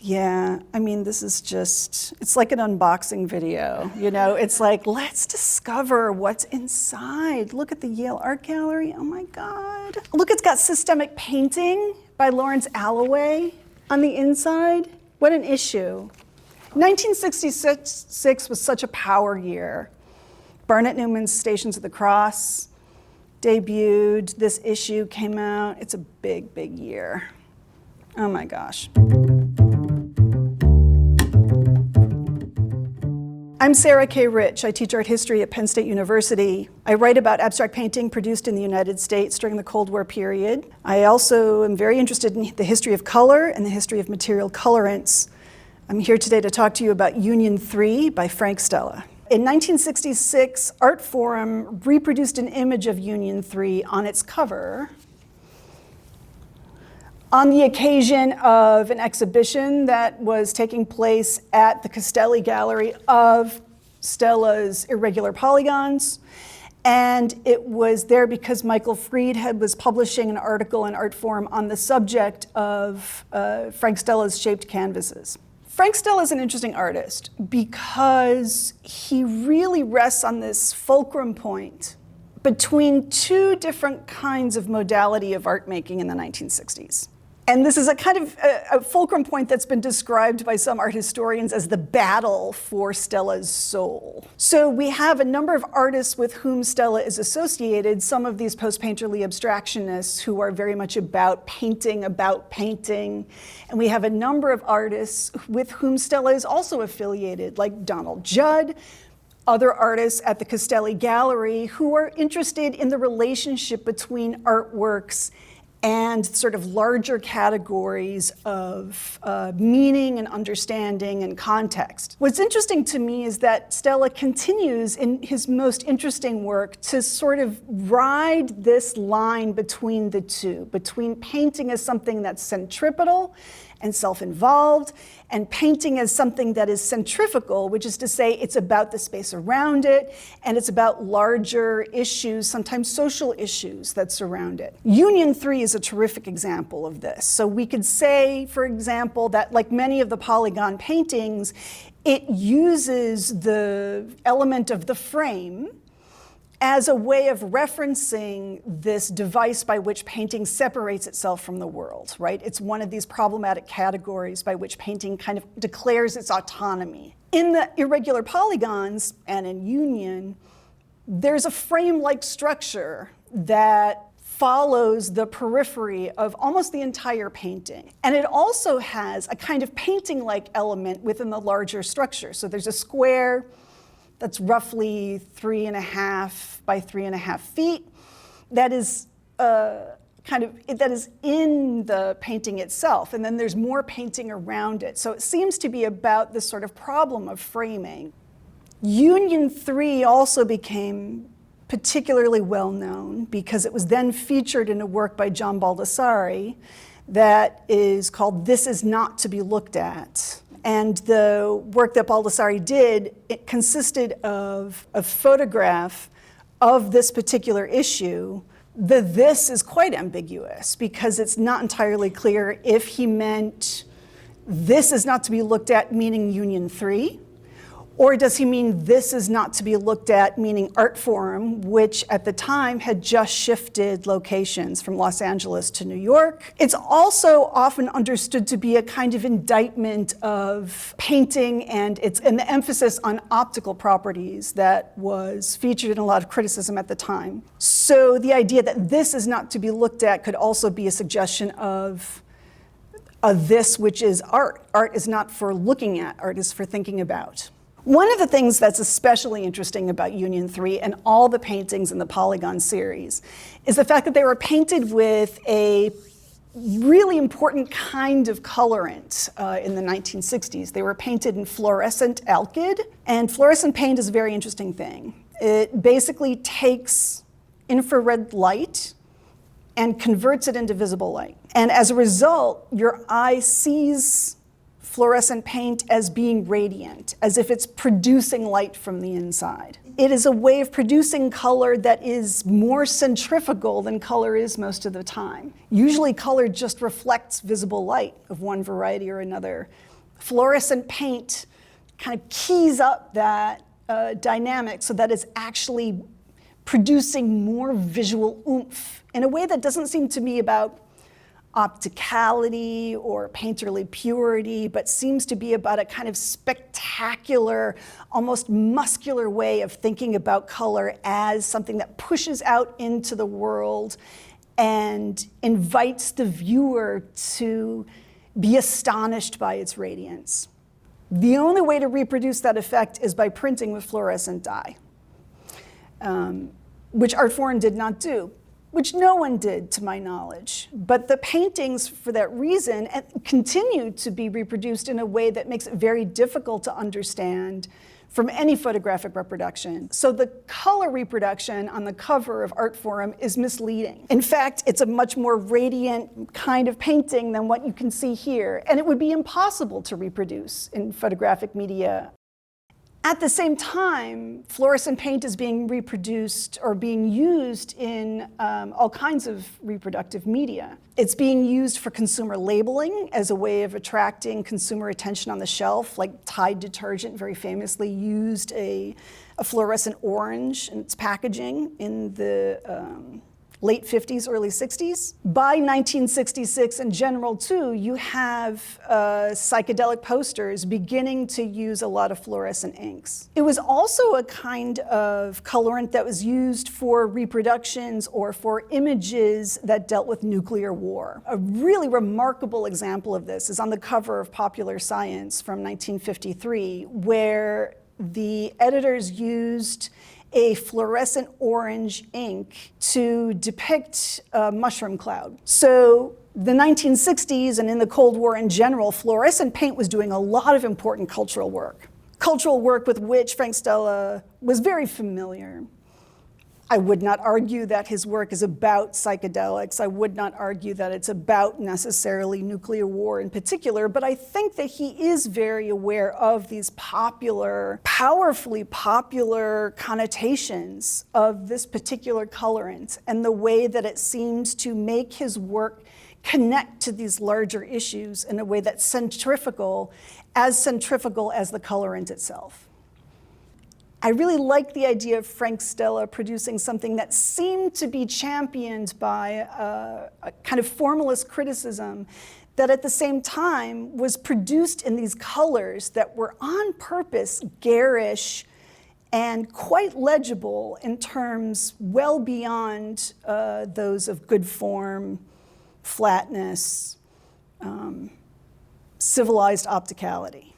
Yeah, I mean, this is just, it's like an unboxing video, you know? It's like, let's discover what's inside. Look at the Yale Art Gallery, oh my God. Look, it's got systemic painting by Lawrence Alloway on the inside. What an issue. 1966 was such a power year. Barnett Newman's Stations of the Cross debuted, this issue came out. It's a big, big year. Oh my gosh. I'm Sarah K. Rich. I teach art history at Penn State University. I write about abstract painting produced in the United States during the Cold War period. I also am very interested in the history of color and the history of material colorants. I'm here today to talk to you about Union 3 by Frank Stella. In 1966, Artforum reproduced an image of Union 3 on its cover on the occasion of an exhibition that was taking place at the Castelli gallery of Stella's Irregular Polygons. And it was there because Michael Friedhead was publishing an article in Artforum on the subject of Frank Stella's shaped canvases. Frank Stella is an interesting artist because he really rests on this fulcrum point between two different kinds of modality of art making in the 1960s. And this is a kind of a fulcrum point that's been described by some art historians as the battle for Stella's soul. So we have a number of artists with whom Stella is associated, some of these post-painterly abstractionists who are very much about painting. And we have a number of artists with whom Stella is also affiliated, like Donald Judd, other artists at the Castelli Gallery who are interested in the relationship between artworks and sort of larger categories of meaning and understanding and context. What's interesting to me is that Stella continues in his most interesting work to sort of ride this line between the two, between painting as something that's centripetal and self-involved, and painting as something that is centrifugal, which is to say it's about the space around it, and it's about larger issues, sometimes social issues that surround it. Union 3 is a terrific example of this. So we could say, for example, that like many of the polygon paintings, it uses the element of the frame as a way of referencing this device by which painting separates itself from the world, right? It's one of these problematic categories by which painting kind of declares its autonomy. In the Irregular Polygons and in Union, there's a frame-like structure that follows the periphery of almost the entire painting. And it also has a kind of painting-like element within the larger structure. So there's a square that's roughly 3.5 by 3.5 feet. That is that is in the painting itself, and then there's more painting around it. So it seems to be about this sort of problem of framing. Union 3 also became particularly well known because it was then featured in a work by John Baldessari that is called "This Is Not to Be Looked At." And the work that Baldessari did, it consisted of a photograph of this particular issue. The "this" is quite ambiguous because it's not entirely clear if he meant "this is not to be looked at," meaning Union 3, or does he mean "this is not to be looked at," meaning Artforum, which at the time had just shifted locations from Los Angeles to New York. It's also often understood to be a kind of indictment of painting and the emphasis on optical properties that was featured in a lot of criticism at the time. So the idea that "this is not to be looked at" could also be a suggestion of a "this" which is art. Art is not for looking at, art is for thinking about. One of the things that's especially interesting about Union 3 and all the paintings in the Polygon series is the fact that they were painted with a really important kind of colorant in the 1960s. They were painted in fluorescent alkyd, and fluorescent paint is a very interesting thing. It basically takes infrared light and converts it into visible light. And as a result, your eye sees fluorescent paint as being radiant, as if it's producing light from the inside. It is a way of producing color that is more centrifugal than color is most of the time. Usually color just reflects visible light of one variety or another Fluorescent paint kind of keys up that dynamic so that it's actually producing more visual oomph in a way that doesn't seem to be about opticality or painterly purity, but seems to be about a kind of spectacular, almost muscular way of thinking about color as something that pushes out into the world and invites the viewer to be astonished by its radiance. The only way to reproduce that effect is by printing with fluorescent dye, which Artforum did not do, which no one did to my knowledge. But the paintings, for that reason, continue to be reproduced in a way that makes it very difficult to understand from any photographic reproduction. So the color reproduction on the cover of Artforum is misleading. In fact, it's a much more radiant kind of painting than what you can see here, and it would be impossible to reproduce in photographic media. At the same time, fluorescent paint is being reproduced or being used in all kinds of reproductive media. It's being used for consumer labeling as a way of attracting consumer attention on the shelf, like Tide detergent very famously used a fluorescent orange in its packaging in the late 50s, early 60s. By 1966, in general, too, you have psychedelic posters beginning to use a lot of fluorescent inks. It was also a kind of colorant that was used for reproductions or for images that dealt with nuclear war. A really remarkable example of this is on the cover of Popular Science from 1953, where the editors used a fluorescent orange ink to depict a mushroom cloud. So the 1960s and in the Cold War in general, fluorescent paint was doing a lot of important cultural work with which Frank Stella was very familiar. I would not argue that his work is about psychedelics. I would not argue that it's about necessarily nuclear war in particular, but I think that he is very aware of these powerfully popular connotations of this particular colorant and the way that it seems to make his work connect to these larger issues in a way that's centrifugal as the colorant itself. I really like the idea of Frank Stella producing something that seemed to be championed by a kind of formalist criticism that at the same time was produced in these colors that were on purpose garish and quite legible in terms well beyond those of good form, flatness, civilized opticality.